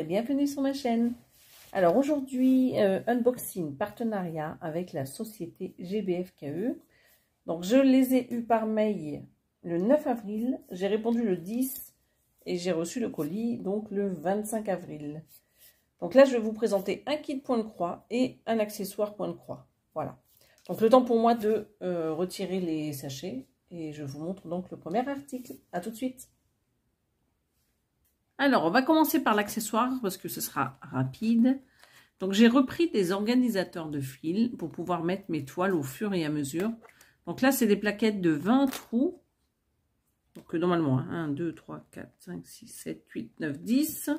bienvenue sur ma chaîne. Alors aujourd'hui, unboxing partenariat avec la société GBFKE. Donc je les ai eus par mail le 9 avril, j'ai répondu le 10 et j'ai reçu le colis donc le 25 avril. Donc là je vais vous présenter un kit point de croix et un accessoire point de croix. Voilà. Donc le temps pour moi de retirer les sachets et je vous montre donc le premier article. À tout de suite. Alors, on va commencer par l'accessoire parce que ce sera rapide. Donc, j'ai repris des organisateurs de fil pour pouvoir mettre mes toiles au fur et à mesure. Donc là, c'est des plaquettes de 20 trous. Donc, normalement, 1, 2, 3, 4, 5, 6, 7, 8, 9, 10.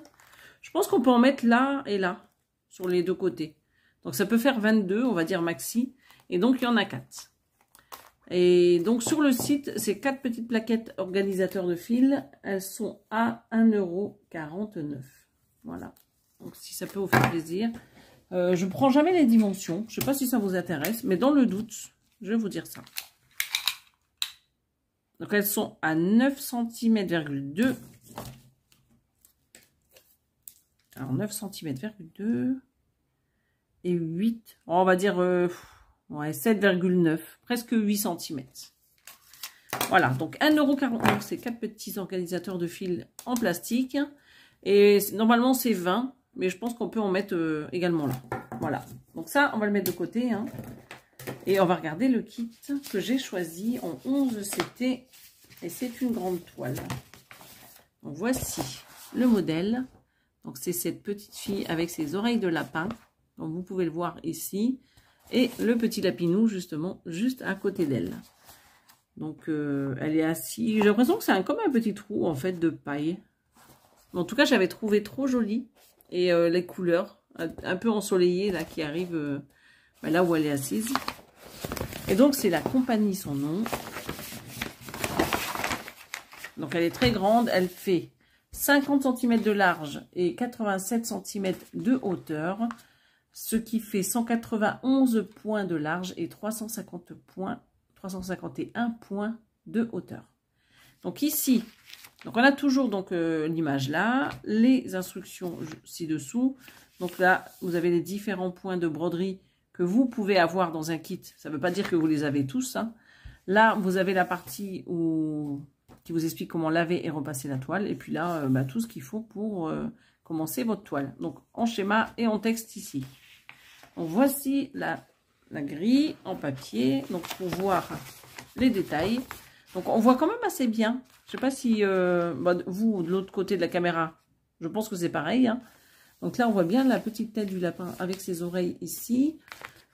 Je pense qu'on peut en mettre là et là, sur les deux côtés. Donc, ça peut faire 22, on va dire maxi. Et donc, il y en a 4. Et donc sur le site, ces 4 petites plaquettes organisateurs de fil, elles sont à 1,49 €. Voilà. Donc si ça peut vous faire plaisir. Je ne prends jamais les dimensions. Je ne sais pas si ça vous intéresse, mais dans le doute, je vais vous dire ça. Donc elles sont à 9 cm,2 cm. Alors 9 cm,2 cm et 8. On va dire... ouais, 7,9, presque 8 cm. Voilà, donc 1,49 €, c'est 4 petits organisateurs de fil en plastique. Et normalement, c'est 20, mais je pense qu'on peut en mettre également là. Voilà, donc ça, on va le mettre de côté. Hein. Et on va regarder le kit que j'ai choisi en 11 CT. Et c'est une grande toile. Donc voici le modèle. Donc c'est cette petite fille avec ses oreilles de lapin. Donc vous pouvez le voir ici. Et le petit lapinou, justement, juste à côté d'elle. Donc, elle est assise. J'ai l'impression que c'est comme un petit trou, en fait, de paille. En tout cas, j'avais trouvé trop joli. Et les couleurs, un peu ensoleillées, là, qui arrivent là où elle est assise. Et donc, c'est la compagnie, son nom. Donc, elle est très grande. Elle fait 50 cm de large et 87 cm de hauteur. Ce qui fait 191 points de large et 351 points de hauteur. Donc ici, donc on a toujours donc l'image là, les instructions ci-dessous. Donc là, vous avez les différents points de broderie que vous pouvez avoir dans un kit. Ça ne veut pas dire que vous les avez tous. Hein. Là, vous avez la partie qui vous explique comment laver et repasser la toile. Et puis là, tout ce qu'il faut pour commencer votre toile. Donc en schéma et en texte ici. Donc voici la grille en papier, donc pour voir les détails. Donc on voit quand même assez bien. Je ne sais pas si vous, de l'autre côté de la caméra, je pense que c'est pareil. Hein. Donc là, on voit bien la petite tête du lapin avec ses oreilles ici.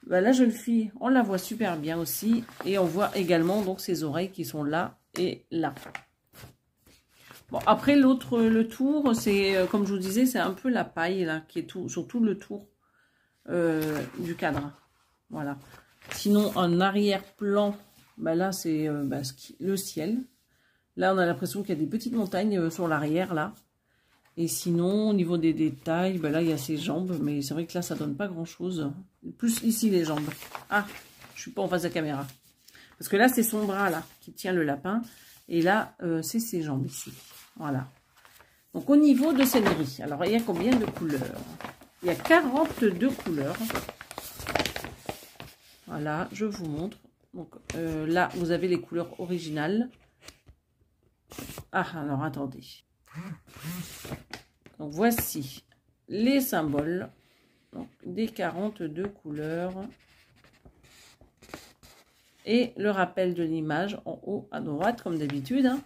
La jeune fille, on la voit super bien aussi. Et on voit également donc ses oreilles qui sont là et là. Bon, après le tour, c'est comme je vous disais, c'est un peu la paille là qui est sur tout le tour. Du cadre, voilà. Sinon en arrière-plan, là c'est le ciel. Là on a l'impression qu'il y a des petites montagnes sur l'arrière là. Et sinon au niveau des détails, là il y a ses jambes, mais c'est vrai que là ça donne pas grand chose. Plus ici les jambes. Ah, je suis pas en face de la caméra. Parce que là c'est son bras là qui tient le lapin. Et là c'est ses jambes ici. Voilà. Donc au niveau de cette grille, alors il y a combien de couleurs? Il y a 42 couleurs. Voilà, je vous montre. Donc là, vous avez les couleurs originales. Ah, alors attendez. Donc voici les symboles donc, des 42 couleurs. Et le rappel de l'image en haut à droite, comme d'habitude. Hein.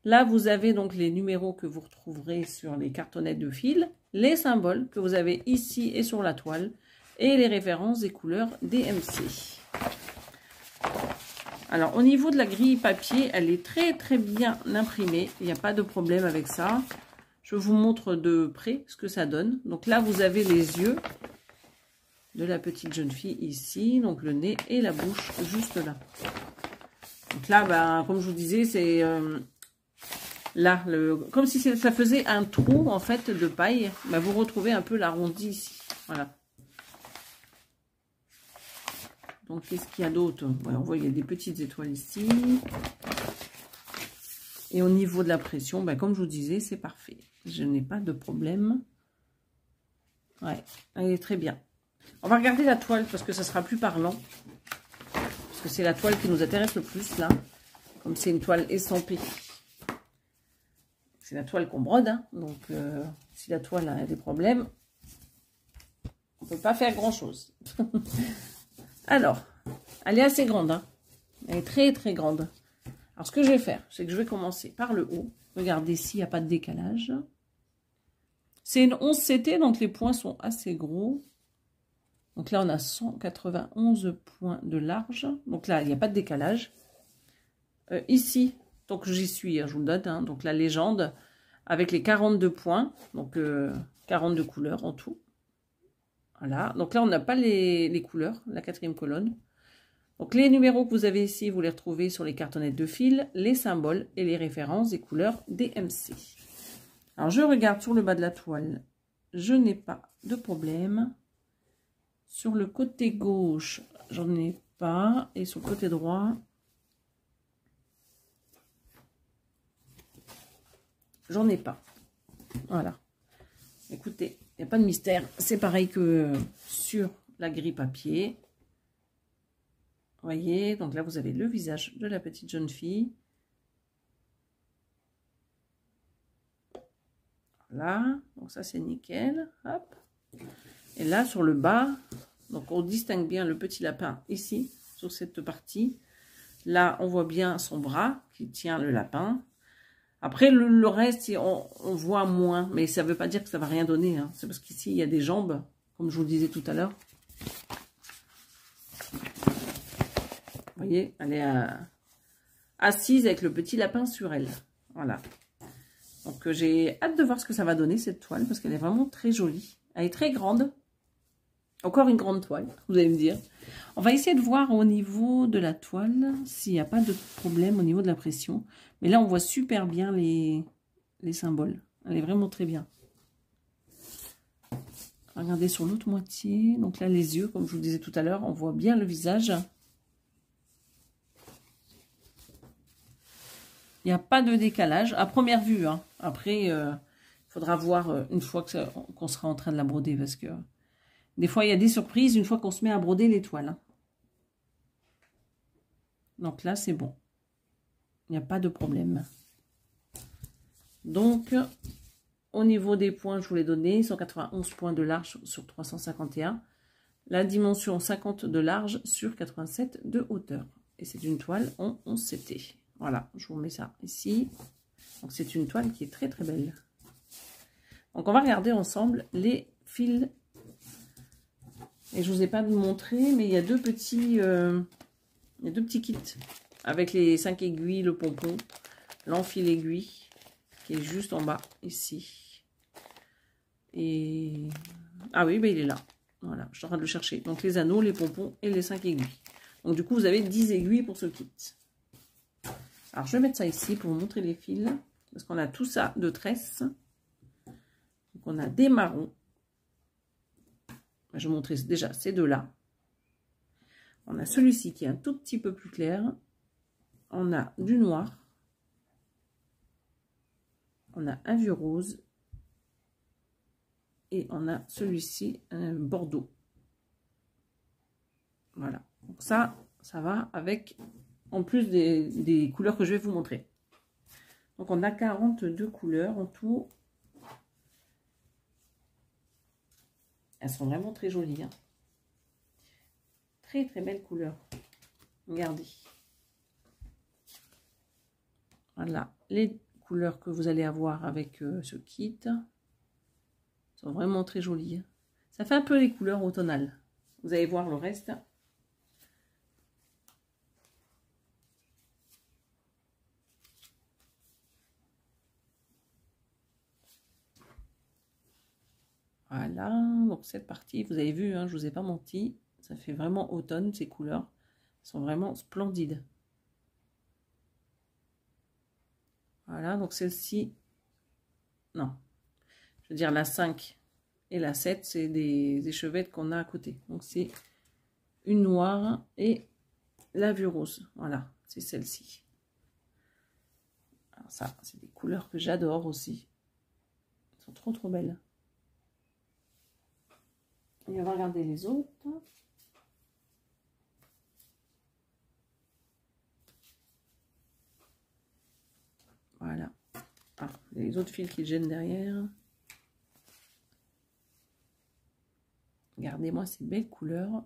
Là, vous avez donc les numéros que vous retrouverez sur les cartonnettes de fil, les symboles que vous avez ici et sur la toile, et les références des couleurs DMC. Alors, au niveau de la grille papier, elle est très très bien imprimée. Il n'y a pas de problème avec ça. Je vous montre de près ce que ça donne. Donc là, vous avez les yeux de la petite jeune fille ici, donc le nez et la bouche juste là. Donc là, comme je vous disais, c'est... là, comme si ça faisait un trou en fait de paille, vous retrouvez un peu l'arrondi ici. Voilà. Donc qu'est-ce qu'il y a d'autre? On voit il y a des petites étoiles ici. Et au niveau de la pression, comme je vous disais, c'est parfait. Je n'ai pas de problème Ouais, elle est très bien. On va regarder la toile parce que ça sera plus parlant. Parce que c'est la toile qui nous intéresse le plus là. Comme c'est une toile estampée. C'est la toile qu'on brode. Hein. Donc si la toile a des problèmes, on ne peut pas faire grand chose. Alors, elle est assez grande. Hein. Elle est très très grande. Alors ce que je vais faire, c'est que je vais commencer par le haut. Regardez s'il n'y a pas de décalage. C'est une 11 CT, donc les points sont assez gros. Donc là, on a 191 points de large. Donc là, il n'y a pas de décalage. Ici, donc j'y suis, je vous le donne. Hein, donc la légende, avec les 42 points. Donc 42 couleurs en tout. Voilà. Donc là, on n'a pas les couleurs, la 4e colonne. Donc les numéros que vous avez ici, vous les retrouvez sur les cartonnettes de fil, les symboles et les références des couleurs DMC. Alors je regarde sur le bas de la toile. Je n'ai pas de problème. Sur le côté gauche, j'en ai pas. Et sur le côté droit, j'en ai pas. Voilà. Écoutez, il n'y a pas de mystère. C'est pareil que sur la grille papier. Vous voyez, donc là, vous avez le visage de la petite jeune fille. Voilà. Donc ça, c'est nickel. Hop. Et là, sur le bas, donc on distingue bien le petit lapin ici, sur cette partie. Là, on voit bien son bras qui tient le lapin. Après, le reste, on voit moins. Mais ça ne veut pas dire que ça ne va rien donner. Hein. C'est parce qu'ici, il y a des jambes, comme je vous le disais tout à l'heure. Vous voyez, elle est assise avec le petit lapin sur elle. Voilà. Donc, j'ai hâte de voir ce que ça va donner, cette toile, parce qu'elle est vraiment très jolie. Elle est très grande. Encore une grande toile, vous allez me dire. On va essayer de voir au niveau de la toile s'il n'y a pas de problème au niveau de la pression. Mais là, on voit super bien les symboles. Elle est vraiment très bien. Regardez sur l'autre moitié. Donc là, les yeux, comme je vous le disais tout à l'heure, on voit bien le visage. Il n'y a pas de décalage à première vue. Hein. Après, il faudra voir une fois qu'on sera en train de la broder parce que des fois, il y a des surprises une fois qu'on se met à broder les toiles. Hein. Donc là, c'est bon. Il n'y a pas de problème. Donc, au niveau des points, je vous l'ai donné. 191 points de large sur 351. La dimension 50 de large sur 87 de hauteur. Et c'est une toile en 11 CT. Voilà, je vous mets ça ici. Donc, c'est une toile qui est très, très belle. Donc, on va regarder ensemble les fils. Et je ne vous ai pas montré, mais il y a deux petits kits avec les 5 aiguilles, le pompon, l'enfil aiguille qui est juste en bas ici. Et ah oui, ben il est là. Voilà, je suis en train de le chercher. Donc les anneaux, les pompons et les 5 aiguilles. Donc du coup, vous avez 10 aiguilles pour ce kit. Alors je vais mettre ça ici pour vous montrer les fils parce qu'on a tout ça de tresse. Donc on a des marrons. Je vais vous montrer déjà ces deux-là. On a celui-ci qui est un tout petit peu plus clair. On a du noir. On a un vieux rose. Et on a celui-ci, un bordeaux. Voilà. Donc ça va avec, en plus des couleurs que je vais vous montrer. Donc on a 42 couleurs en tout. Elles sont vraiment très jolies. Hein. Très très belles couleurs. Regardez. Voilà les couleurs que vous allez avoir avec ce kit. Elles sont vraiment très jolies. Ça fait un peu les couleurs automnales. Vous allez voir le reste. Voilà, donc cette partie, vous avez vu, hein, je ne vous ai pas menti, ça fait vraiment automne, ces couleurs. Elles sont vraiment splendides. Voilà, donc celle-ci, non, je veux dire la 5 et la 7, c'est des échevettes qu'on a à côté. Donc c'est une noire et la vue rose, voilà, c'est celle-ci. Alors ça, c'est des couleurs que j'adore aussi. Elles sont trop trop belles. Et on va regarder les autres. Voilà. Ah, les autres fils qui gênent derrière. Regardez-moi ces belles couleurs.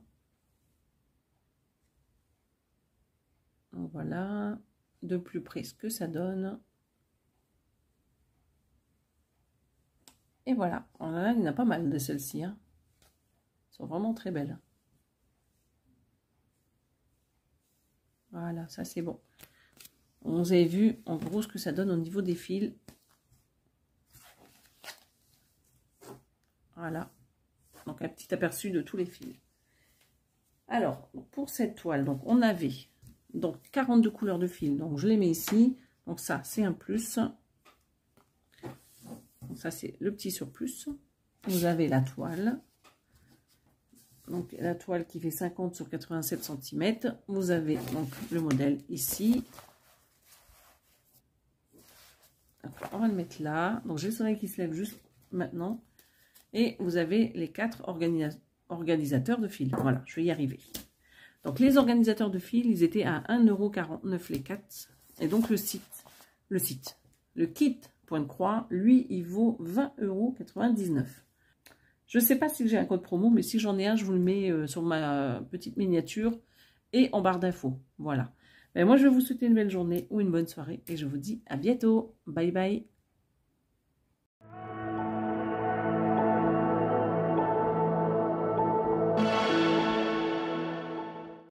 Donc voilà, de plus près ce que ça donne. Et voilà, il y en a pas mal de celles-ci. Hein. Elles sont vraiment très belles. Voilà, ça c'est bon. Vous avez vu en gros ce que ça donne au niveau des fils. Voilà. Donc un petit aperçu de tous les fils. Alors, pour cette toile, donc on avait donc 42 couleurs de fils. Donc je les mets ici. Donc ça, c'est un plus. Donc ça, c'est le petit surplus. Vous avez la toile. Donc la toile qui fait 50 sur 87 cm. Vous avez donc le modèle ici. On va le mettre là. Donc j'ai le soleil qui se lève juste maintenant. Et vous avez les 4 organisateurs de fils. Voilà, je vais y arriver. Donc les organisateurs de fils, ils étaient à 1,49 € les 4. Et donc le kit point de croix, lui, il vaut 20,99 €. Je ne sais pas si j'ai un code promo, mais si j'en ai un, je vous le mets sur ma petite miniature et en barre d'infos. Voilà. Mais moi, je vais vous souhaiter une belle journée ou une bonne soirée et je vous dis à bientôt. Bye bye.